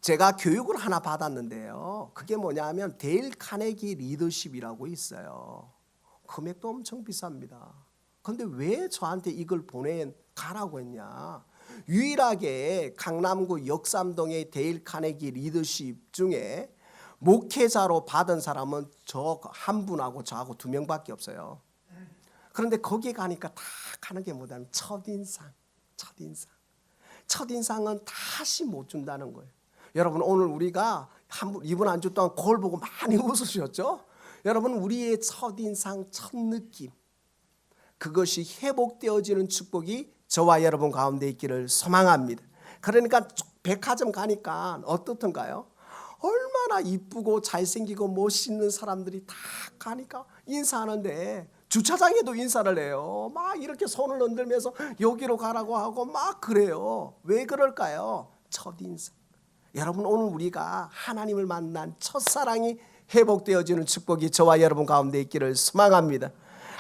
제가 교육을 하나 받았는데요. 그게 뭐냐면 데일 카네기 리더십이라고 있어요. 금액도 엄청 비쌉니다. 그런데 왜 저한테 이걸 가라고 했냐? 유일하게 강남구 역삼동의 데일 카네기 리더십 중에 목회자로 받은 사람은 저 한 분하고 저하고 2명밖에 없어요. 그런데 거기 가니까 다 가는 게 뭐냐면 첫인상은 다시 못 준다는 거예요. 여러분, 오늘 우리가 이번 한 주 동안 거울 보고 많이 웃으셨죠? 여러분, 우리의 첫인상, 첫 느낌, 그것이 회복되어지는 축복이 저와 여러분 가운데 있기를 소망합니다. 그러니까 백화점 가니까 어떻던가요? 얼마나 이쁘고 잘생기고 멋있는 사람들이 다 가니까 인사하는데 주차장에도 인사를 해요. 막 이렇게 손을 흔들면서 여기로 가라고 하고 막 그래요. 왜 그럴까요? 첫인상. 여러분, 오늘 우리가 하나님을 만난 첫사랑이 회복되어지는 축복이 저와 여러분 가운데 있기를 소망합니다.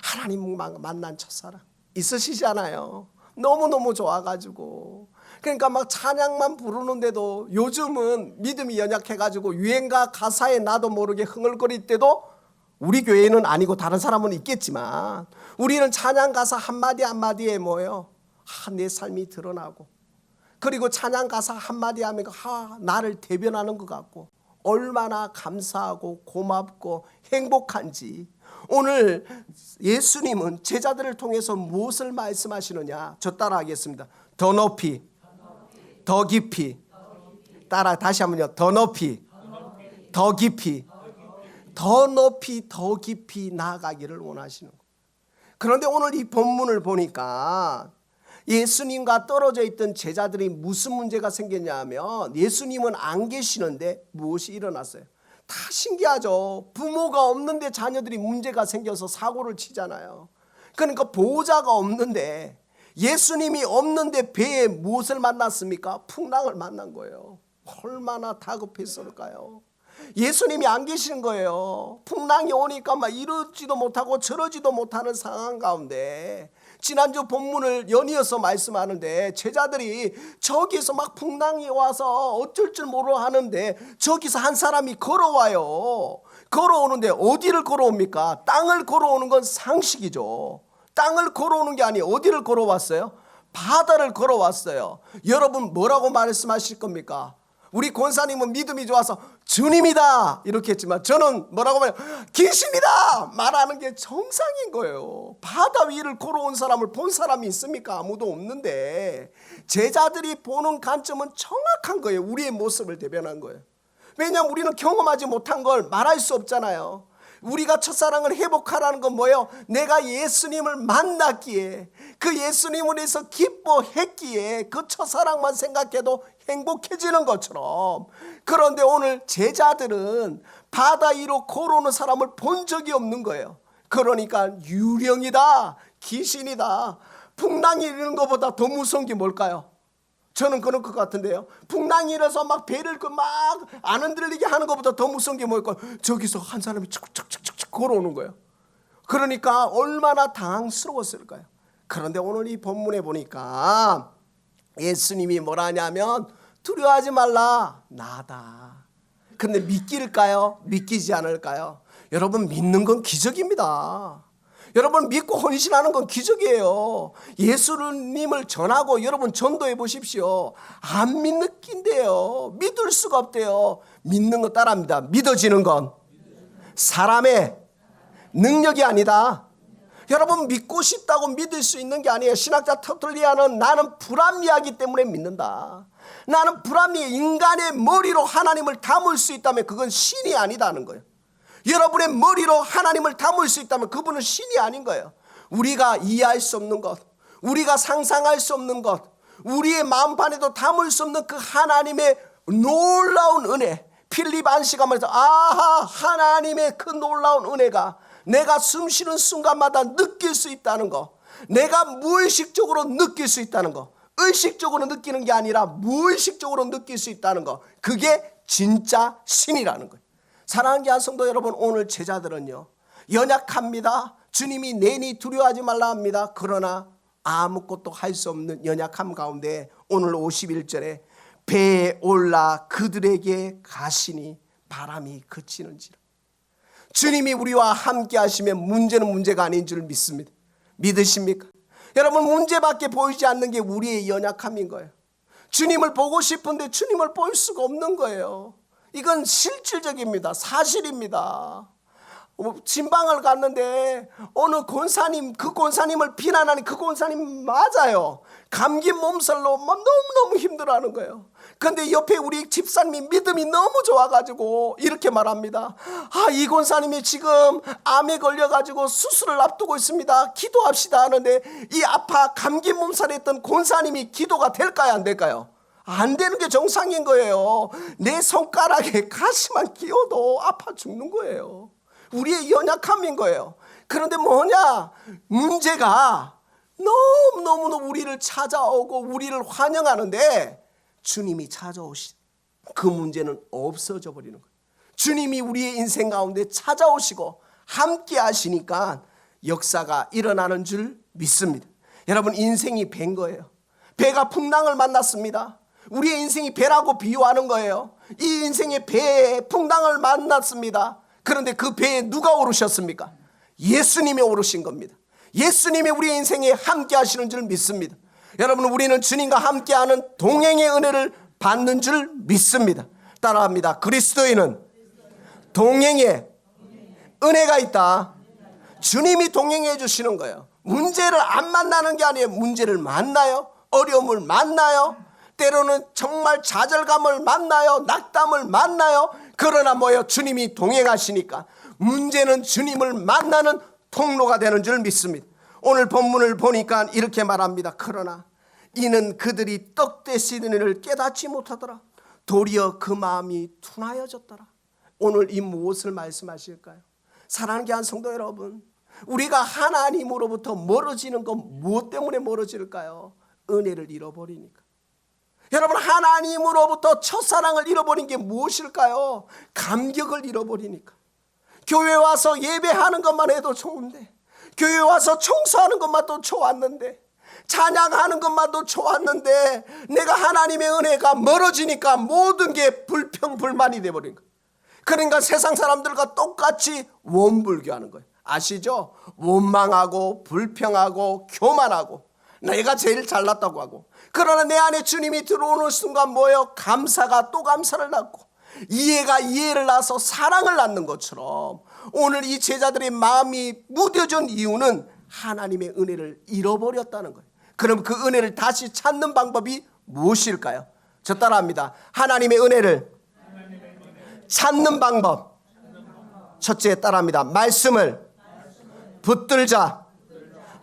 하나님 만난 첫사랑 있으시잖아요. 너무너무 좋아가지고, 그러니까 막 찬양만 부르는데도 요즘은 믿음이 연약해가지고 유행가 가사에 나도 모르게 흥얼거릴 때도, 우리 교회는 아니고 다른 사람은 있겠지만 우리는 찬양 가사 한마디 한마디에 뭐예요? 내 삶이 드러나고, 그리고 찬양 가사 한마디 하면 나를 대변하는 것 같고 얼마나 감사하고 고맙고 행복한지. 오늘 예수님은 제자들을 통해서 무엇을 말씀하시느냐? 저 따라하겠습니다. 더 높이, 더 깊이. 따라 다시 한번요. 더 높이, 더 깊이. 더 높이, 더 깊이 나아가기를 원하시는 거예요. 그런데 오늘 이 본문을 보니까 예수님과 떨어져 있던 제자들이 무슨 문제가 생겼냐 하면, 예수님은 안 계시는데 무엇이 일어났어요? 다 신기하죠. 부모가 없는데 자녀들이 문제가 생겨서 사고를 치잖아요. 그러니까 보호자가 없는데, 예수님이 없는데 배에 무엇을 만났습니까? 풍랑을 만난 거예요. 얼마나 다급했을까요? 예수님이 안 계시는 거예요. 풍랑이 오니까 막 이러지도 못하고 저러지도 못하는 상황 가운데, 지난주 본문을 연이어서 말씀하는데 제자들이 저기서 막 풍랑이 와서 어쩔 줄 모르 하는데 저기서 한 사람이 걸어와요. 걸어오는데 어디를 걸어옵니까? 땅을 걸어오는 건 상식이죠. 땅을 걸어오는 게 아니에요. 어디를 걸어왔어요? 바다를 걸어왔어요. 여러분, 뭐라고 말씀하실 겁니까? 우리 권사님은 믿음이 좋아서 주님이다 이렇게 했지만, 저는 뭐라고 말해요? 귀신이다 말하는 게 정상인 거예요. 바다 위를 걸어온 사람을 본 사람이 있습니까? 아무도 없는데, 제자들이 보는 관점은 정확한 거예요. 우리의 모습을 대변한 거예요. 왜냐하면 우리는 경험하지 못한 걸 말할 수 없잖아요. 우리가 첫사랑을 회복하라는 건 뭐예요? 내가 예수님을 만났기에, 그 예수님을 위해서 기뻐했기에 그 첫사랑만 생각해도 행복해지는 것처럼, 그런데 오늘 제자들은 바다 위로 걸어오는 사람을 본 적이 없는 거예요. 그러니까 유령이다, 귀신이다. 풍랑이 이르는 것보다 더 무서운 게 뭘까요? 저는 그럴 것 같은데요. 풍랑이 일어서 막 배를 막 안 흔들리게 하는 것보다 더 무서운 게 뭘까요? 저기서 한 사람이 축축축축 걸어오는 거예요. 그러니까 얼마나 당황스러웠을까요? 그런데 오늘 이 본문에 보니까 예수님이 뭐라 하냐면, 두려워하지 말라, 나다. 그런데 믿길까요? 믿기지 않을까요? 여러분, 믿는 건 기적입니다. 여러분, 믿고 헌신하는 건 기적이에요. 예수님을 전하고 여러분 전도해 보십시오. 안 믿는 낀데요. 믿을 수가 없대요. 믿는 거 따라합니다. 믿어지는 건 사람의 능력이 아니다. 여러분, 믿고 싶다고 믿을 수 있는 게 아니에요. 신학자 터툴리아는 나는 불합리하기 때문에 믿는다. 나는 불합리, 인간의 머리로 하나님을 담을 수 있다면 그건 신이 아니다는 거예요. 여러분의 머리로 하나님을 담을 수 있다면 그분은 신이 아닌 거예요. 우리가 이해할 수 없는 것, 우리가 상상할 수 없는 것, 우리의 마음판에도 담을 수 없는 그 하나님의 놀라운 은혜. 필립 안시가 말해서, 아하, 하나님의 그 놀라운 은혜가 내가 숨 쉬는 순간마다 느낄 수 있다는 거, 내가 무의식적으로 느낄 수 있다는 거, 의식적으로 느끼는 게 아니라 무의식적으로 느낄 수 있다는 거, 그게 진짜 신이라는 거예요. 사랑하는 귀한 성도 여러분, 오늘 제자들은요 연약합니다. 주님이 내니 두려워하지 말라 합니다. 그러나 아무것도 할 수 없는 연약함 가운데 오늘 51절에 배에 올라 그들에게 가시니 바람이 그치는지라. 주님이 우리와 함께 하시면 문제는 문제가 아닌 줄 믿습니다. 믿으십니까? 여러분, 문제밖에 보이지 않는 게 우리의 연약함인 거예요. 주님을 보고 싶은데 주님을 볼 수가 없는 거예요. 이건 실질적입니다. 사실입니다. 진방을 갔는데 어느 권사님, 그 권사님을 비난하니 그 권사님 맞아요. 감기 몸살로 막 너무너무 힘들어하는 거예요. 그런데 옆에 우리 집사님이 믿음이 너무 좋아가지고 이렇게 말합니다. 이 권사님이 지금 암에 걸려가지고 수술을 앞두고 있습니다. 기도합시다 하는데 이 아파 감기 몸살했던 권사님이 기도가 될까요, 안 될까요? 안 되는 게 정상인 거예요. 내 손가락에 가시만 끼워도 아파 죽는 거예요. 우리의 연약함인 거예요. 그런데 뭐냐? 문제가 너무너무 우리를 찾아오고 우리를 환영하는데 주님이 찾아오시, 그 문제는 없어져 버리는 거예요. 주님이 우리의 인생 가운데 찾아오시고 함께 하시니까 역사가 일어나는 줄 믿습니다. 여러분, 인생이 배인 거예요. 배가 풍랑을 만났습니다. 우리의 인생이 배라고 비유하는 거예요. 이 인생의 배에 풍랑을 만났습니다. 그런데 그 배에 누가 오르셨습니까? 예수님이 오르신 겁니다. 예수님이 우리 인생에 함께 하시는 줄 믿습니다. 여러분, 우리는 주님과 함께하는 동행의 은혜를 받는 줄 믿습니다. 따라합니다. 그리스도인은 동행의 은혜가 있다. 주님이 동행해 주시는 거예요. 문제를 안 만나는 게 아니에요. 문제를 만나요. 어려움을 만나요. 때로는 정말 좌절감을 만나요. 낙담을 만나요. 그러나 뭐예요? 주님이 동행하시니까 문제는 주님을 만나는 통로가 되는 줄 믿습니다. 오늘 본문을 보니까 이렇게 말합니다. 그러나 이는 그들이 떡 되시는 일을 깨닫지 못하더라. 도리어 그 마음이 둔하여졌더라. 오늘 이 무엇을 말씀하실까요? 사랑하는 귀한 성도 여러분, 우리가 하나님으로부터 멀어지는 건 무엇 때문에 멀어질까요? 은혜를 잃어버리니까. 여러분, 하나님으로부터 첫사랑을 잃어버린 게 무엇일까요? 감격을 잃어버리니까. 교회 와서 예배하는 것만 해도 좋은데, 교회 와서 청소하는 것만도 좋았는데, 찬양하는 것만도 좋았는데, 내가 하나님의 은혜가 멀어지니까 모든 게 불평불만이 돼버린 거예요. 그러니까 세상 사람들과 똑같이 원불교하는 거예요. 아시죠? 원망하고 불평하고 교만하고 내가 제일 잘났다고 하고. 그러나 내 안에 주님이 들어오는 순간 뭐예요? 감사가 또 감사를 낳고 이해가 이해를 낳아서 사랑을 낳는 것처럼 오늘 이 제자들의 마음이 무뎌진 이유는 하나님의 은혜를 잃어버렸다는 거예요. 그럼 그 은혜를 다시 찾는 방법이 무엇일까요? 저 따라합니다. 하나님의 은혜를 찾는 방법. 첫째 따라합니다. 말씀을 붙들자.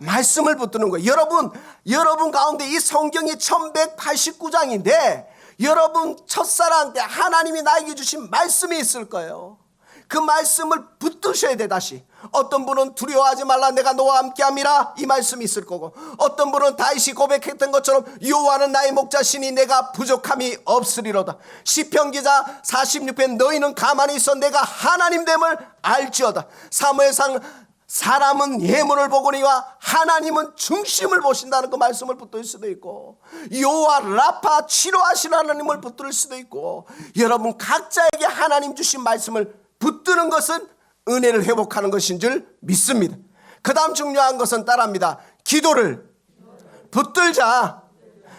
말씀을 붙드는 거예요. 여러분 가운데 이 성경이 1189장인데 여러분 첫사랑 때 하나님이 나에게 주신 말씀이 있을 거예요. 그 말씀을 붙드셔야 돼. 다시 어떤 분은 두려워하지 말라 내가 너와 함께함이라 이 말씀이 있을 거고, 어떤 분은 다윗이 고백했던 것처럼 여호와는 나의 목자시니 내가 부족함이 없으리로다. 시편 기자 46편 너희는 가만히 있어 내가 하나님됨을 알지어다. 사무엘상 사람은 예물을 보거니와 하나님은 중심을 보신다는 그 말씀을 붙들 수도 있고, 여호와 라파 치료하시는 하나님을 붙들 수도 있고, 여러분 각자에게 하나님 주신 말씀을 붙드는 것은 은혜를 회복하는 것인 줄 믿습니다. 그 다음 중요한 것은 따라합니다. 기도를 붙들자.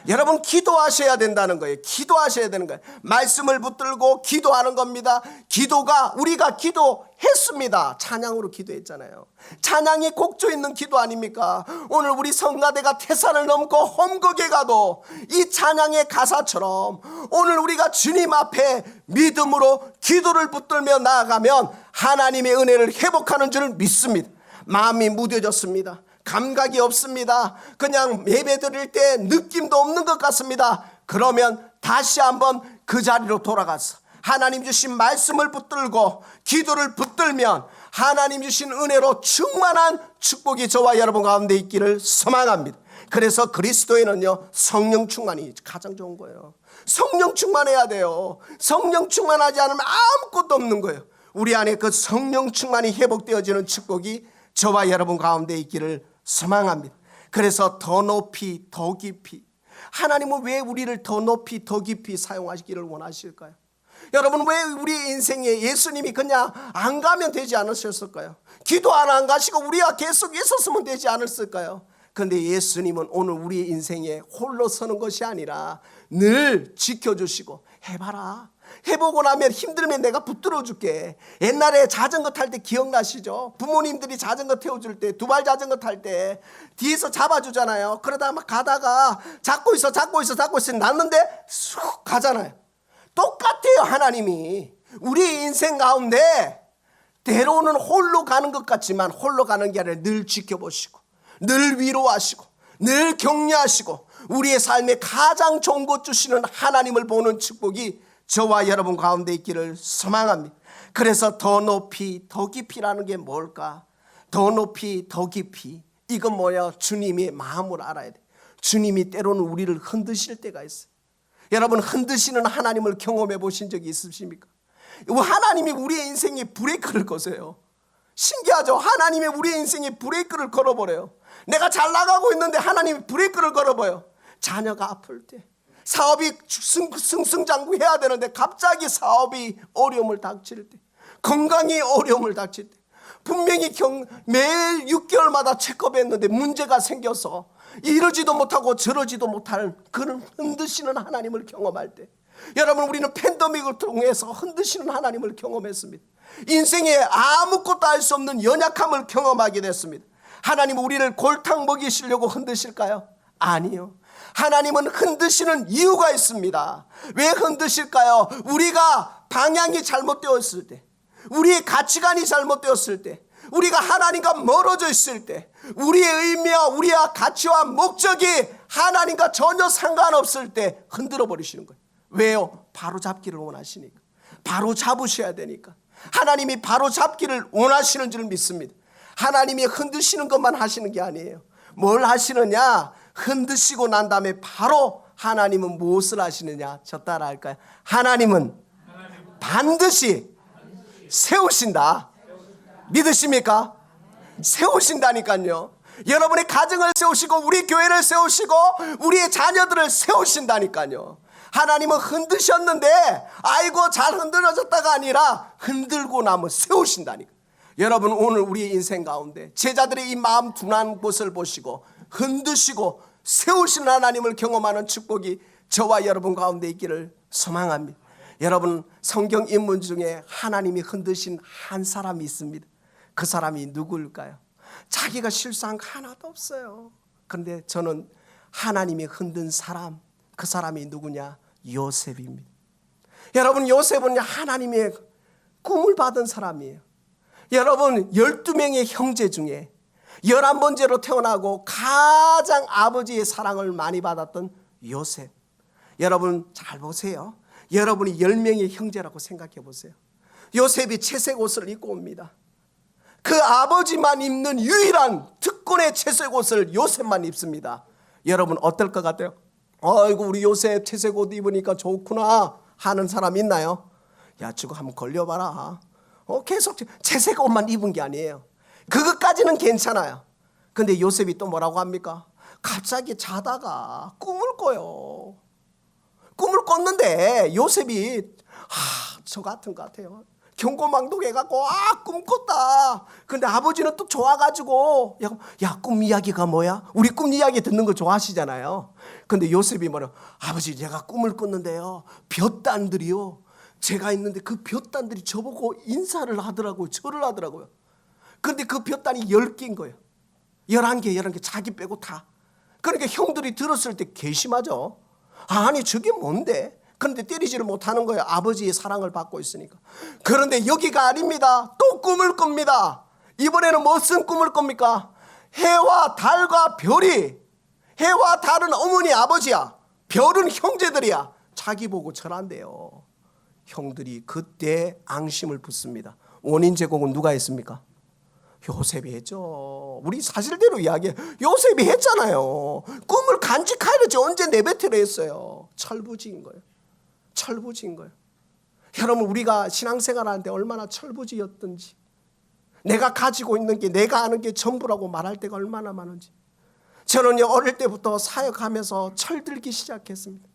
여러분 기도하셔야 된다는 거예요. 기도하셔야 되는 거예요. 말씀을 붙들고 기도하는 겁니다. 기도가 우리가 기도했습니다. 찬양으로 기도했잖아요. 찬양이 곡조 있는 기도 아닙니까? 오늘 우리 성가대가 태산을 넘고 험곡에 가도 이 찬양의 가사처럼 오늘 우리가 주님 앞에 믿음으로 기도를 붙들며 나아가면 하나님의 은혜를 회복하는 줄 믿습니다. 마음이 무뎌졌습니다. 감각이 없습니다. 그냥 예배 드릴 때 느낌도 없는 것 같습니다. 그러면 다시 한번 그 자리로 돌아가서 하나님 주신 말씀을 붙들고 기도를 붙들면 하나님 주신 은혜로 충만한 축복이 저와 여러분 가운데 있기를 소망합니다. 그래서 그리스도에는요 성령 충만이 가장 좋은 거예요. 성령 충만해야 돼요. 성령 충만하지 않으면 아무것도 없는 거예요. 우리 안에 그 성령 충만이 회복되어지는 축복이 저와 여러분 가운데 있기를 소망합니다. 그래서 더 높이 더 깊이, 하나님은 왜 우리를 더 높이 더 깊이 사용하시기를 원하실까요? 여러분, 왜 우리 인생에 예수님이 그냥 안 가면 되지 않으셨을까요? 기도 안 가시고 우리가 계속 있었으면 되지 않았을까요? 그런데 예수님은 오늘 우리 인생에 홀로 서는 것이 아니라 늘 지켜주시고, 해봐라, 해보고 나면 힘들면 내가 붙들어 줄게. 옛날에 자전거 탈 때 기억나시죠? 부모님들이 자전거 태워줄 때, 두발 자전거 탈 때 뒤에서 잡아주잖아요. 그러다 막 가다가 잡고 있어 났는데 쑥 가잖아요. 똑같아요. 하나님이 우리 인생 가운데 때로는 홀로 가는 것 같지만 홀로 가는 게 아니라 늘 지켜보시고, 늘 위로하시고, 늘 격려하시고, 우리의 삶에 가장 좋은 것 주시는 하나님을 보는 축복이 저와 여러분 가운데 있기를 소망합니다. 그래서 더 높이 더 깊이라는 게 뭘까? 더 높이 더 깊이, 이건 뭐야? 주님의 마음을 알아야 돼. 주님이 때로는 우리를 흔드실 때가 있어요. 여러분, 흔드시는 하나님을 경험해 보신 적이 있으십니까? 하나님이 우리의 인생에 브레이크를 거세요. 신기하죠? 하나님이 우리의 인생에 브레이크를 걸어버려요. 내가 잘 나가고 있는데 하나님이 브레이크를 걸어버려요. 자녀가 아플 때, 사업이 승승장구해야 되는데 갑자기 사업이 어려움을 닥칠 때, 건강이 어려움을 닥칠 때, 분명히 매일 6개월마다 체크업했는데 문제가 생겨서 이러지도 못하고 저러지도 못할 그런 흔드시는 하나님을 경험할 때, 여러분, 우리는 팬데믹을 통해서 흔드시는 하나님을 경험했습니다. 인생에 아무것도 할 수 없는 연약함을 경험하게 됐습니다. 하나님은 우리를 골탕 먹이시려고 흔드실까요? 아니요. 하나님은 흔드시는 이유가 있습니다. 왜 흔드실까요? 우리가 방향이 잘못되었을 때, 우리의 가치관이 잘못되었을 때, 우리가 하나님과 멀어져 있을 때, 우리의 의미와 우리의 가치와 목적이 하나님과 전혀 상관없을 때 흔들어 버리시는 거예요. 왜요? 바로 잡기를 원하시니까. 바로 잡으셔야 되니까. 하나님이 바로 잡기를 원하시는 줄 믿습니다. 하나님이 흔드시는 것만 하시는 게 아니에요. 뭘 하시느냐? 흔드시고 난 다음에 바로 하나님은 무엇을 하시느냐? 저 따라 할까요? 하나님은 반드시 세우신다. 믿으십니까? 세우신다니까요. 여러분의 가정을 세우시고, 우리 교회를 세우시고, 우리의 자녀들을 세우신다니까요. 하나님은 흔드셨는데 아이고 잘 흔들어졌다가 아니라 흔들고 나면 세우신다니까. 여러분, 오늘 우리의 인생 가운데 제자들의 이 마음 둔한 것을 보시고 흔드시고 세우시는 하나님을 경험하는 축복이 저와 여러분 가운데 있기를 소망합니다. 여러분, 성경 인물 중에 하나님이 흔드신 한 사람이 있습니다. 그 사람이 누구일까요? 자기가 실수한 거 하나도 없어요. 그런데 저는 하나님이 흔든 사람, 그 사람이 누구냐? 요셉입니다. 여러분, 요셉은 하나님의 꿈을 받은 사람이에요. 여러분, 12명의 형제 중에 11번째로 태어나고 가장 아버지의 사랑을 많이 받았던 요셉. 여러분 잘 보세요. 여러분이 10명의 형제라고 생각해 보세요. 요셉이 채색 옷을 입고 옵니다. 그 아버지만 입는 유일한 특권의 채색 옷을 요셉만 입습니다. 여러분 어떨 것 같아요? 아이고, 우리 요셉 채색 옷 입으니까 좋구나 하는 사람 있나요? 야, 저거 한번 걸려봐라. 계속 채색 옷만 입은 게 아니에요. 그것까지는 괜찮아요. 근데 요셉이 또 뭐라고 합니까? 갑자기 자다가 꿈을 꿔요. 꿈을 꿨는데 요셉이 저 같은 것 같아요. 경고망동해갖고 꿈 꿨다. 근데 아버지는 또 좋아가지고 야, 꿈 이야기가 뭐야? 우리 꿈 이야기 듣는 거 좋아하시잖아요. 근데 요셉이 뭐라? 아버지, 제가 꿈을 꿨는데요, 볕단들이요, 제가 있는데 그 볕단들이 저보고 인사를 하더라고요. 절을 하더라고요. 근데 그 볕단이 10개인 거예요. 11개 자기 빼고 다. 그러니까 형들이 들었을 때 괘씸하죠. 아니, 저게 뭔데? 그런데 때리지를 못하는 거예요. 아버지의 사랑을 받고 있으니까. 그런데 여기가 아닙니다. 또 꿈을 꿉니다. 이번에는 무슨 꿈을 꿉니까? 해와 달과 별이, 해와 달은 어머니 아버지야, 별은 형제들이야. 자기 보고 절한대요. 형들이 그때 앙심을 붙습니다. 원인 제공은 누가 했습니까? 요셉이 했죠. 우리 사실대로 이야기해. 요셉이 했잖아요. 꿈을 간직하려지 언제 내뱉으려 했어요. 철부지인 거예요. 철부지인 거예요. 여러분, 우리가 신앙생활하는데 얼마나 철부지였던지, 내가 가지고 있는 게, 내가 아는 게 전부라고 말할 때가 얼마나 많은지. 저는요, 어릴 때부터 사역하면서 철들기 시작했습니다.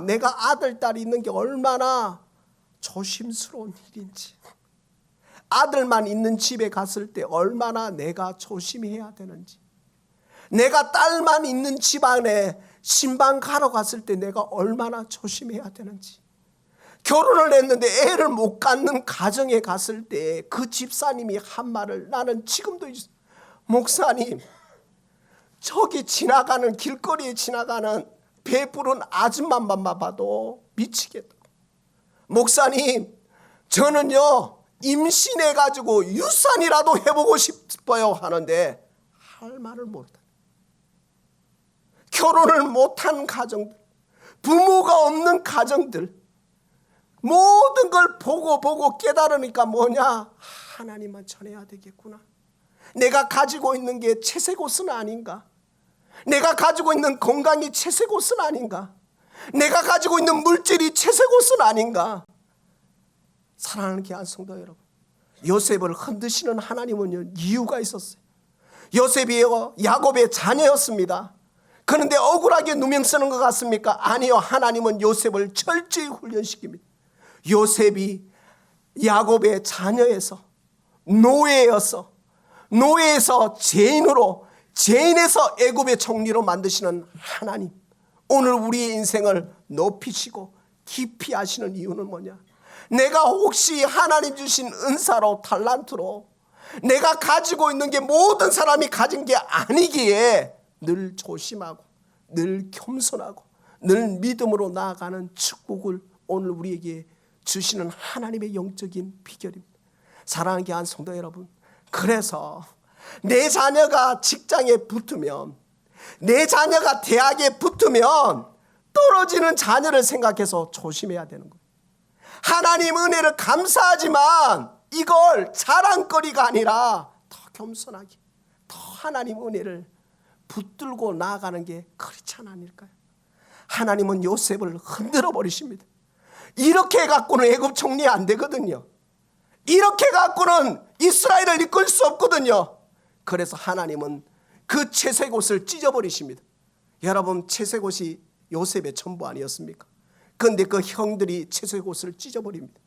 내가 아들, 딸이 있는 게 얼마나 조심스러운 일인지, 아들만 있는 집에 갔을 때 얼마나 내가 조심해야 되는지, 내가 딸만 있는 집안에 신방 가러 갔을 때 내가 얼마나 조심해야 되는지, 결혼을 했는데 애를 못 갖는 가정에 갔을 때 그 집사님이 한 말을 나는 지금도 있어요. 목사님, 저기 지나가는, 길거리에 지나가는 배부른 아줌마만 봐도 미치겠다. 목사님, 저는요 임신해가지고 유산이라도 해보고 싶어요 하는데 할 말을 못해. 결혼을 못한 가정들, 부모가 없는 가정들, 모든 걸 보고 깨달으니까 뭐냐, 하나님만 전해야 되겠구나. 내가 가지고 있는 게 채색 옷은 아닌가, 내가 가지고 있는 건강이 채색 옷은 아닌가, 내가 가지고 있는 물질이 채색 옷은 아닌가. 사랑하는 귀한 성도 여러분, 요셉을 흔드시는 하나님은 이유가 있었어요. 요셉이 야곱의 자녀였습니다. 그런데 억울하게 누명 쓰는 것 같습니까? 아니요, 하나님은 요셉을 철저히 훈련시킵니다. 요셉이 야곱의 자녀에서 노예에서 죄인으로, 죄인에서 애굽의 총리로 만드시는 하나님, 오늘 우리의 인생을 높이시고 깊이 하시는 이유는 뭐냐? 내가 혹시 하나님 주신 은사로, 달란트로 내가 가지고 있는 게 모든 사람이 가진 게 아니기에 늘 조심하고, 늘 겸손하고, 늘 믿음으로 나아가는 축복을 오늘 우리에게 주시는 하나님의 영적인 비결입니다. 사랑하는 귀한 성도 여러분, 그래서 내 자녀가 직장에 붙으면, 내 자녀가 대학에 붙으면 떨어지는 자녀를 생각해서 조심해야 되는 거예요. 하나님 은혜를 감사하지만 이걸 자랑거리가 아니라 더 겸손하게, 더 하나님 은혜를 붙들고 나아가는 게 그렇지 않을까요? 하나님은 요셉을 흔들어 버리십니다. 이렇게 갖고는 애굽 총리 안 되거든요. 이렇게 갖고는 이스라엘을 이끌 수 없거든요. 그래서 하나님은 그 채색 옷을 찢어버리십니다. 여러분, 채색 옷이 요셉의 전부 아니었습니까? 그런데 그 형들이 채색 옷을 찢어버립니다.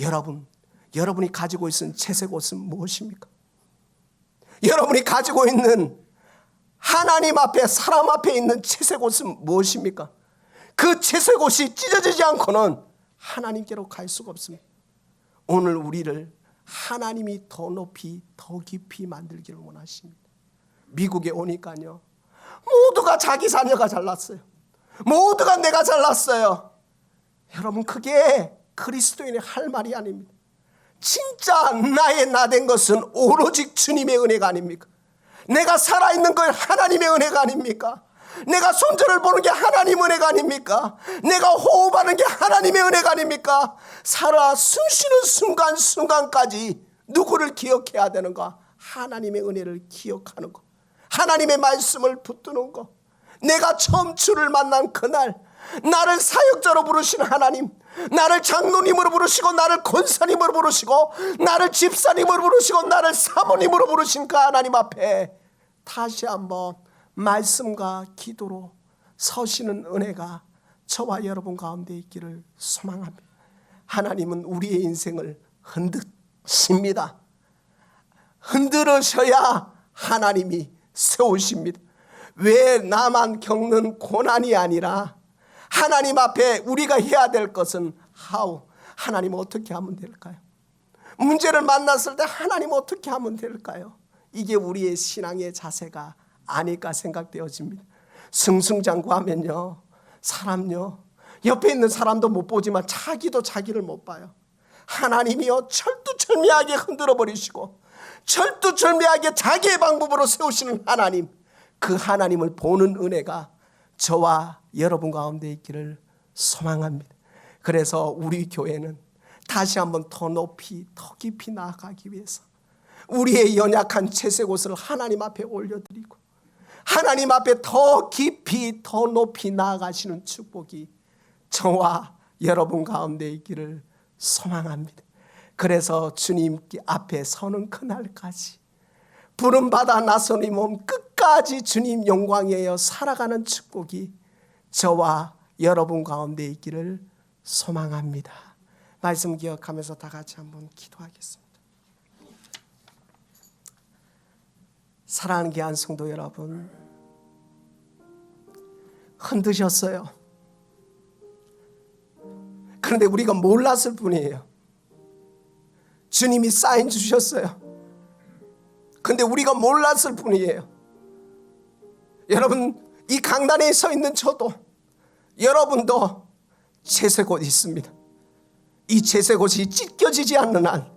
여러분이 가지고 있는 채색 옷은 무엇입니까? 여러분이 가지고 있는 하나님 앞에, 사람 앞에 있는 채색 옷은 무엇입니까? 그 채색 옷이 찢어지지 않고는 하나님께로 갈 수가 없습니다. 오늘 우리를 하나님이 더 높이, 더 깊이 만들기를 원하십니다. 미국에 오니까요, 모두가 자기 자녀가 잘났어요. 모두가 내가 잘났어요. 여러분, 그게 그리스도인의 할 말이 아닙니다. 진짜 나의 나된 것은 오로지 주님의 은혜가 아닙니까? 내가 살아있는 건 하나님의 은혜가 아닙니까? 내가 손주를 보는 게 하나님의 은혜가 아닙니까? 내가 호흡하는 게 하나님의 은혜가 아닙니까? 살아 숨쉬는 순간순간까지 누구를 기억해야 되는가? 하나님의 은혜를 기억하는 것, 하나님의 말씀을 붙드는 것. 내가 처음 주를 만난 그날 나를 사역자로 부르신 하나님, 나를 장로님으로 부르시고, 나를 권사님으로 부르시고, 나를 집사님으로 부르시고, 나를 사모님으로 부르신 그 하나님 앞에 다시 한번 말씀과 기도로 서시는 은혜가 저와 여러분 가운데 있기를 소망합니다. 하나님은 우리의 인생을 흔드십니다. 흔들으셔야 하나님이 세우십니다. 왜 나만 겪는 고난이 아니라 하나님 앞에 우리가 해야 될 것은 하나님 어떻게 하면 될까요? 문제를 만났을 때 하나님 어떻게 하면 될까요? 이게 우리의 신앙의 자세가 아닐까 생각되어집니다. 승승장구하면요, 사람요, 옆에 있는 사람도 못 보지만 자기도 자기를 못 봐요. 하나님이요, 철두철미하게 흔들어 버리시고 철두철미하게 자기의 방법으로 세우시는 하나님, 그 하나님을 보는 은혜가 저와 여러분 가운데 있기를 소망합니다. 그래서 우리 교회는 다시 한번 더 높이, 더 깊이 나아가기 위해서 우리의 연약한 채색 옷을 하나님 앞에 올려드리고 하나님 앞에 더 깊이, 더 높이 나아가시는 축복이 저와 여러분 가운데 있기를 소망합니다. 그래서 주님 앞에 서는 그날까지 부름받아 나선 이 몸 끝까지 주님 영광이여 살아가는 축복이 저와 여러분 가운데 있기를 소망합니다. 말씀 기억하면서 다 같이 한번 기도하겠습니다. 사랑하는 귀한 성도 여러분, 흔드셨어요. 그런데 우리가 몰랐을 뿐이에요. 주님이 사인 주셨어요. 근데 우리가 몰랐을 뿐이에요. 여러분, 이 강단에 서 있는 저도, 여러분도 채색옷이 있습니다. 이 채색옷이 찢겨지지 않는 한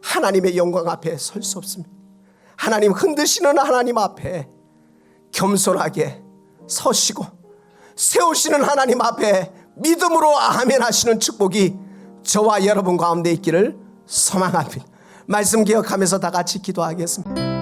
하나님의 영광 앞에 설 수 없습니다. 하나님 흔드시는 하나님 앞에 겸손하게 서시고 세우시는 하나님 앞에 믿음으로 아멘 하시는 축복이 저와 여러분 가운데 있기를 소망합니다. 말씀 기억하면서 다 같이 기도하겠습니다.